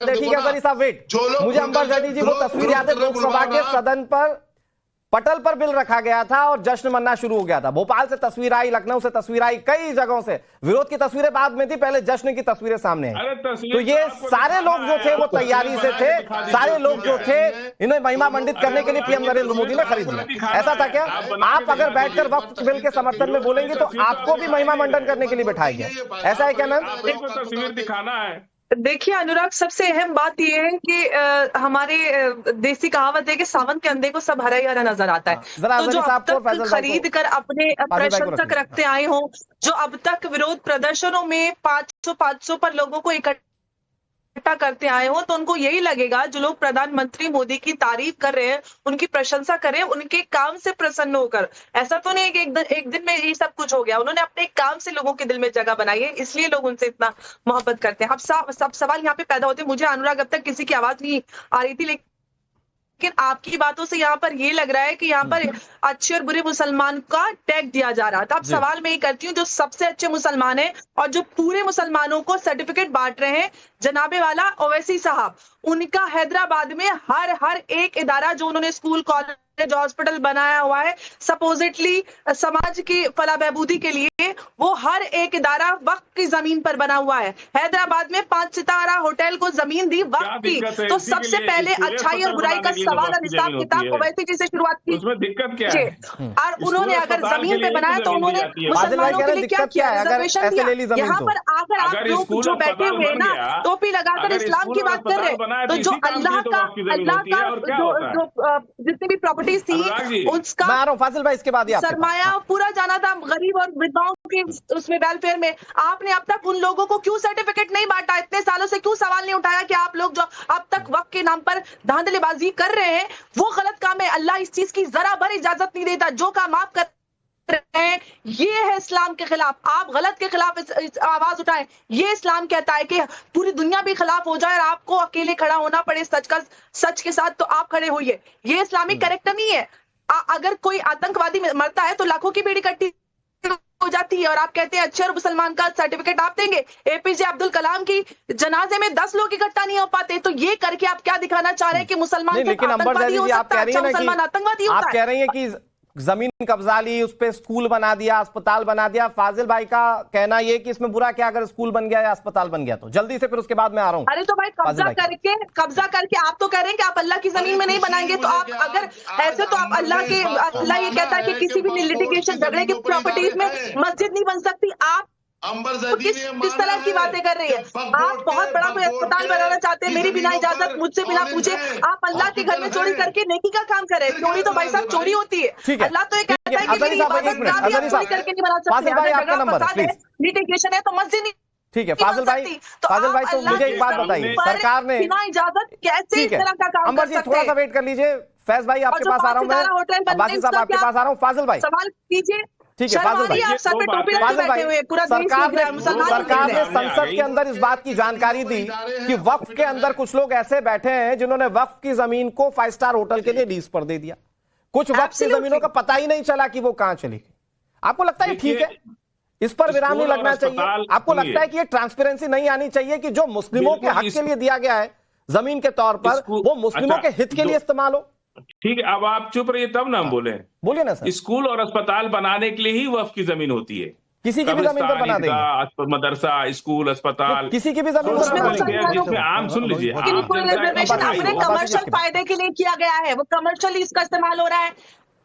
ठीक है सर, साहब वेट, मुझे अंबर जैदी जी वो तस्वीर याद है, लोकसभा के सदन पर पटल पर बिल रखा गया था और जश्न मनाना शुरू हो गया था। भोपाल से तस्वीर आई, लखनऊ से तस्वीर आई, कई जगहों से। विरोध की तस्वीरें बाद में थी, पहले जश्न की तस्वीरें सामने आई। तो ये सारे लोग जो थे वो तैयारी से थे, सारे लोग जो थे इन्हें महिमा मंडित करने के लिए पीएम नरेंद्र मोदी ने खरीद लिया। ऐसा था क्या? आप अगर बैठकर वक्फ बिल के समर्थन में बोलेंगे तो आपको भी महिमा मंडन करने के लिए बिठाया गया, ऐसा है क्या मैम? तस्वीर दिखाना है। देखिए अनुराग, सबसे अहम बात यह है कि हमारे देसी कहावत है कि सावन के अंधे को सब हरा ही हरा नजर आता है। तो जो अब तक खरीद कर अपने प्रशंसक रखते आए हों, जो अब तक विरोध प्रदर्शनों में 500 पर लोगों को इकट्ठा करते आए हो, तो उनको यही लगेगा जो लोग प्रधानमंत्री मोदी की तारीफ कर रहे हैं, उनकी प्रशंसा कर रहे हैं, उनके काम से प्रसन्न होकर। ऐसा तो नहीं है कि एक दिन में ये सब कुछ हो गया। उन्होंने अपने काम से लोगों के दिल में जगह बनाई है, इसलिए लोग उनसे इतना मोहब्बत करते हैं। अब सब सवाल यहाँ पे पैदा होते हैं। मुझे अनुराग अब तक किसी की आवाज नहीं आ रही थी, लेकिन आपकी बातों से यहाँ पर ये लग रहा है कि यहाँ पर अच्छे और बुरे मुसलमान का टैग दिया जा रहा था। अब सवाल मैं ये करती हूँ, जो सबसे अच्छे मुसलमान हैं और जो पूरे मुसलमानों को सर्टिफिकेट बांट रहे हैं, जनाबे वाला ओवैसी साहब, उनका हैदराबाद में हर एक इदारा जो उन्होंने स्कूल, कॉलेज, हॉस्पिटल बनाया हुआ है सपोजिटली समाज की फलाह बहबूदी के लिए, वो हर एक इदारा वक्फ की जमीन पर बना हुआ है। हैदराबाद में 5 सितारा होटल को जमीन दी वक्फ की। तो सबसे पहले अच्छाई और बुराई का सवाल और हिसाब किताब ओवैसी जी से शुरुआत की। उसमें दिक्कत क्या है? और उन्होंने अगर जमीन पे बनाया तो उन्होंने मुसलमानों के लिए क्या किया? रिजर्वेशन दिया। यहाँ पर आकर आप लोग जो बैठे हुए ना टोपी लगाकर इस्लाम की बात कर रहे हैं, तो जो अल्लाह का जो जितनी भी प्रॉपर्टी थी उसका फासिल भाई इसके बाद सरमाया पूरा जाना था गरीब और विधवाओं के उसमें वेलफेयर में। आपने अब तक उन लोगों को क्यों सर्टिफिकेट नहीं बांटा? इतने सालों से क्यों सवाल नहीं उठाया कि आप लोग जो अब तक वक्फ के नाम पर धांधलेबाजी कर रहे हैं वो गलत काम है? अल्लाह इस चीज की जरा भर इजाजत नहीं देता। जो काम आप कर रहे हैं ये है इस्लाम के खिलाफ। आप गलत के खिलाफ आवाज उठाएं। ये इस्लाम कहता है कि पूरी दुनिया भी खिलाफ हो जाए और आपको अकेले खड़ा होना पड़े सच के साथ, तो आप खड़े होइए। ये इस्लामिक कैरेक्टर नहीं है। अगर कोई आतंकवादी मरता है तो लाखों की भीड़ इकट्ठी हो जाती है और आप कहते हैं अच्छे और मुसलमान का सर्टिफिकेट आप देंगे। एपीजे अब्दुल कलाम की जनाजे में 10 लोग इकट्ठा नहीं हो पाते, तो ये करके आप क्या दिखाना चाह रहे हैं कि मुसलमान आतंकवादी हो सकता है? अच्छा मुसलमान आतंकवादी होता है? आप कह रही है कि जमीन कब्जा ली, उस पे स्कूल बना दिया, अस्पताल बना दिया। फाजिल भाई का कहना ये कि इसमें बुरा क्या, अगर स्कूल बन गया या अस्पताल बन गया तो? जल्दी से फिर उसके बाद मैं आ रहा हूँ। अरे तो भाई कब्जा करके आप तो कह रहे हैं कि आप अल्लाह की जमीन में नहीं बनाएंगे, तो आप अगर ऐसे तो आप अल्लाह ये कहता है कि किसी भी लिटिगेशन झगड़े की प्रॉपर्टीज में मस्जिद नहीं बन सकती। आप किस तरह की बातें कर रही है? आप बहुत बड़ा कोई अस्पताल बनाना चाहते हैं मेरी बिना इजाजत, मुझसे बिना पूछे। आप अल्लाह के घर में चोरी करके नेकी का काम कर रहे हैं। चोरी तो भाई साहब चोरी होती है। अल्लाह तो ये कहता है कि मेरी इबादत का भी आप चोरी करके नहीं बना सकते। लिटिगेशन है तो मस्जिद नहीं। ठीक है फाजिल भाई, तो मुझे एक बात बताइए, सरकार ने बिना इजाजत कैसे इस तरह का काम कर सकते हैं? थोड़ा सा वेट कर लीजिए। फैज भाई आपके पास आ रहा हूँ मैं, अब्बासी साहब आपके पास आ रहा हूँ। फाजिल भाई सवाल कीजिए। ठीक है फाजिल भाई, सरकार ने संसद के अंदर इस बात की जानकारी दी कि वक्फ के अंदर कुछ लोग ऐसे बैठे हैं जिन्होंने वक्फ की जमीन को 5 स्टार होटल के लिए लीज पर दे दिया। कुछ वक्फ की जमीनों का पता ही नहीं चला कि वो कहां चली गई। आपको लगता है ठीक है, इस पर विराम नहीं लगना चाहिए? आपको लगता है कि ये ट्रांसपेरेंसी नहीं आनी चाहिए कि जो मुस्लिमों के हक के लिए दिया गया है जमीन के तौर पर, वो मुस्लिमों के हित के लिए इस्तेमाल हो? ठीक है, अब आप चुप रहिए तब ना हम बोलिए ना सर। स्कूल और अस्पताल बनाने के लिए ही वक्फ की जमीन होती है। किसी की भी जमीन पर बना देंगे, मदरसा, स्कूल, अस्पताल, किसी की भी जमीन पर जिसमें आम सुन लीजिए अपने कमर्शियल फायदे के लिए किया गया है, वो कमर्शियली इसका इस्तेमाल हो रहा है।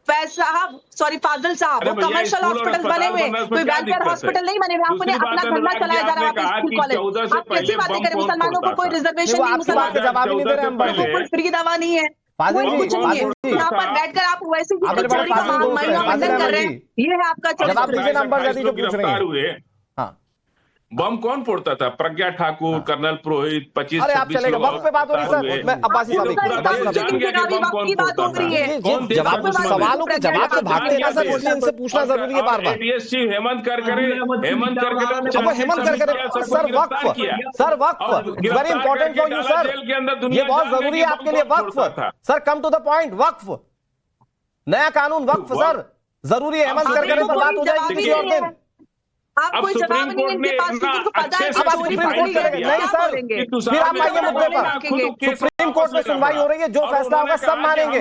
फाजिल साहब, वो कमर्शियल हॉस्पिटल बने हुए, कोई वेलफेयर हॉस्पिटल नहीं बने हुए। आपने अपना धंधा चलाया जा रहा है स्कूल कॉलेज। आप कैसी बातें करें? मुसलमानों को कोई रिजर्वेशन नहीं, मुसलमानों को कोई फ्री दवा नहीं है, कुछ नहीं है। यहाँ पर बैठकर आप वैसे ही मनोरंजन कर रहे हैं। ये है आपका चरित्र। बम कौन फोड़ता था? प्रज्ञा ठाकुर, कर्नल पुरोहित, 25-26 लोग। वक्त पे बात हो रही सर, मैं अब्बासी साहब सवालों के जवाब से भागते हैं सर, इसलिए इनसे पूछना जरूरी है बार बार। Hemant Karkare sir Waqf very important for you sir, ये बहुत जरूरी है आपके लिए। Waqf sir, come to the point. Waqf नया कानून, वक्फ सर जरूरी है। हेमंत करकरे पर बात हो जाएगी किसी और दिन। आप अब कोई जवाब नहीं इनके पास, उनको पता है अब आप सुप्रीम कोर्ट चले गए। नहीं सर, फिर आप आइए मुद्दे पर। सुप्रीम कोर्ट में सुनवाई हो रही है, जो फैसला होगा सब मानेंगे।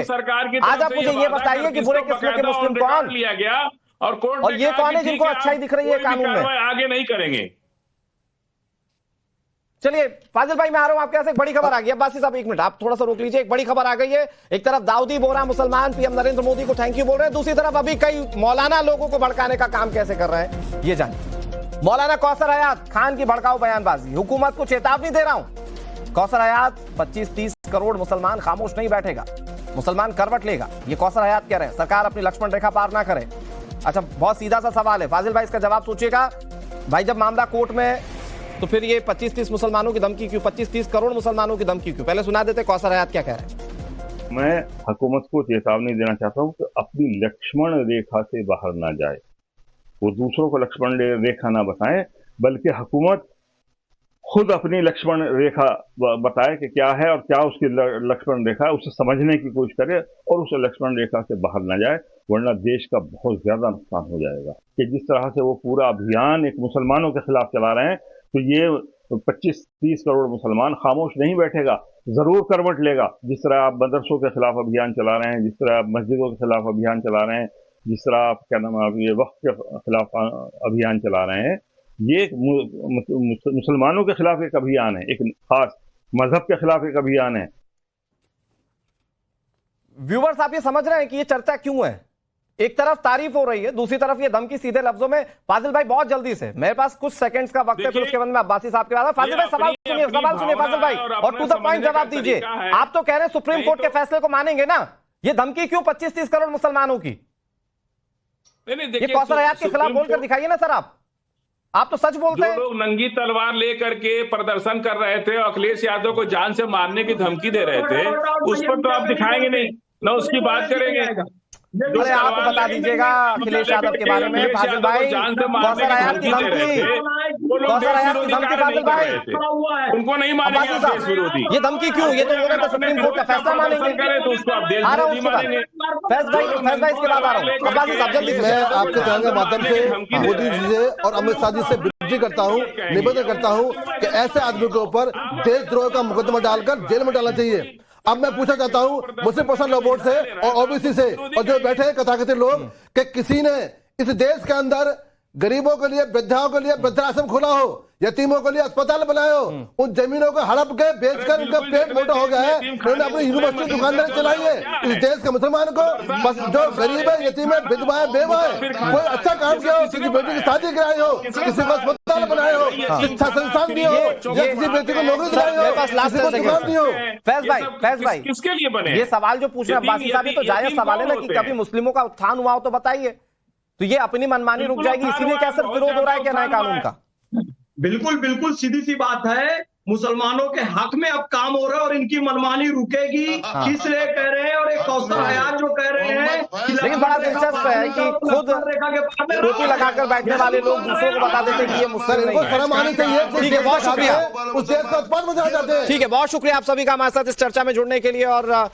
आज आप मुझे ये बताइए कि बुरे किस्म के मुस्लिम कौन लिया गया और कोर्ट और ये कौन है जिनको अच्छाई दिख रही है कानून में? आगे नहीं करेंगे। चलिए फाजिल भाई, मैं आ रहा हूं आपके यहाँ से। एक बड़ी खबर आ गई है। बासी साहब एक मिनट आप थोड़ा सा रोक लीजिए। एक बड़ी खबर आ गई है। एक तरफ दाऊदी बोरा मुसलमान पीएम नरेंद्र मोदी को थैंक यू बोल रहे हैं, दूसरी तरफ अभी कई मौलाना लोगों को भड़काने का काम कैसे कर रहे हैं ये जानिए। मौलाना कौसर हयात खान की भड़काऊ बयानबाजी, हुकूमत को चेतावनी दे रहा हूं। कौसर हयात 25-30 करोड़ मुसलमान खामोश नहीं बैठेगा, मुसलमान करवट लेगा, ये कौसर हयात कह रहे हैं। सरकार अपनी लक्ष्मण रेखा पार ना करे। अच्छा, बहुत सीधा सा सवाल है फाजिल भाई, इसका जवाब सोचिएगा भाई। जब मामला कोर्ट में तो फिर ये 25-30 मुसलमानों की धमकी क्यों, 25-30 करोड़ मुसलमानों की धमकी क्यों? पहले सुना देते कौसर हयात क्या कह रहे हैं। मैं हुकूमत को चेतावनी देना चाहता हूं कि अपनी लक्ष्मण रेखा से बाहर ना जाए, वो दूसरों को लक्ष्मण रेखा ना बताएं, बल्कि हुकूमत खुद अपनी लक्ष्मण रेखा बताए कि क्या है और क्या उसकी लक्ष्मण रेखा है, उसे समझने की कोशिश करे और उस लक्ष्मण रेखा से बाहर ना जाए, वरना देश का बहुत ज्यादा नुकसान हो जाएगा। कि जिस तरह से वो पूरा अभियान एक मुसलमानों के खिलाफ चला रहे हैं, तो ये 25-30 करोड़ मुसलमान खामोश नहीं बैठेगा, जरूर करवट लेगा। जिस तरह आप मदरसों के खिलाफ अभियान चला रहे हैं, जिस तरह आप मस्जिदों के खिलाफ अभियान चला रहे हैं, जिस तरह आप क्या नाम है ये वक्फ के खिलाफ अभियान चला रहे हैं, ये मुसलमानों के खिलाफ एक अभियान है, एक खास मजहब के खिलाफ एक अभियान है। व्यूअर्स आप ये समझ रहे हैं कि ये चर्चा क्यों है? एक तरफ तारीफ हो रही है, दूसरी तरफ ये धमकी सीधे लफ्जों में। फाजिल भाई बहुत जल्दी से, मेरे पास कुछ सेकंड्स का वक्त है, फिर उसके बाद में अब्बासी साहब के बाद। फाजिल भाई सवाल सुनिए फाजिल भाई, और टू द पॉइंट जवाब दीजिए। आप तो कह रहे हैं सुप्रीम कोर्ट के फैसले को मानेंगे ना, ये धमकी क्यों 25-30 करोड़ मुसलमानों की? ये कौसर हयात के खिलाफ बोलकर दिखाइए ना सर। आप तो सच बोलते हैं। जो लोग नंगी तलवार लेकर के प्रदर्शन कर रहे थे और अखिलेश यादव को जान से मारने की धमकी दे रहे थे, उस पर तो आप दिखाएंगे नहीं ना, उसकी बात करेंगे। अरे आप बता दीजिएगा अखिलेश यादव के बारे में फाजिल भाई। कौसर हयात की धमकी, कौसर हयात की धमकी फाजिल भाई, उनको नहीं मानेंगे देश विरोधी। ये धमकी क्यों? ये तो लोग सुप्रीम कोर्ट का फैसला मानेंगे। तो उसको आप देश विरोधी मानेंगे। फैज भाई इसके बाद आ रहा हूँ। अब्बासी साहब जल्दी। मैं आपके चैनल के माध्यम से मोदी जी से और अमित शाह जी से विनती करता हूँ, निवेदन करता हूँ कि ऐसे आदमी के ऊपर देशद्रोह का मुकदमा डालकर जेल में डालना चाहिए। अब मैं पूछना चाहता हूं मुस्लिम पर्सनल लॉ बोर्ड से और ओबीसी से और जो बैठे हैं कथाकथित लोग, कि किसी ने इस देश के अंदर गरीबों के लिए, वृद्धाओं के लिए वृद्धाश्रम खोला हो, यतीमों के लिए अस्पताल बनाए हो, उन जमीनों को हड़प के बेचकर उनका पेट मोटा हो गया है, उन्होंने अपनी यूनिवर्सिटी दुकानदारी चलाई है। इस देश के मुसलमान को बस जो गरीब है, यतीम है, विधवा है, बेवा है, कोई अच्छा काम किया हो, किसी बेटी की शादी कराई हो, किसी को अस्पताल बनाए हो, शिक्षा संस्थान दिए हो, या किसी बेटी को नौकरी दिलाई हो, किसी को दुकान दी हो। फैज भाई किसके लिए बने? ये सवाल जो पूछ रहे हैं अब्बासी साहब, तो जायज सवाल है ना कि कभी मुस्लिमों का उत्थान हुआ हो तो बताइए। तो ये अपनी मनमानी रुक जाएगी, इसीलिए क्या सिर्फ विरोध हो रहा है क्या नए कानून का? बिल्कुल सीधी सी बात है, मुसलमानों के हक में अब काम हो रहा है और इनकी मनमानी रुकेगी। किस लिए कह रहे हैं? और एक कौसर हयात जो कह रहे हैं, लेकिन बड़ा दिलचस्प है कि खुद टोपी लगाकर बैठने वाले लोग दूसरों को बता देते कि ये मुस्लिम नहीं है। शर्म आनी चाहिए। ठीक है, बहुत शुक्रिया। उस देश का उत्पाद में जाते हैं। ठीक है, बहुत शुक्रिया आप सभी का हमारे साथ इस चर्चा में जुड़ने के लिए। और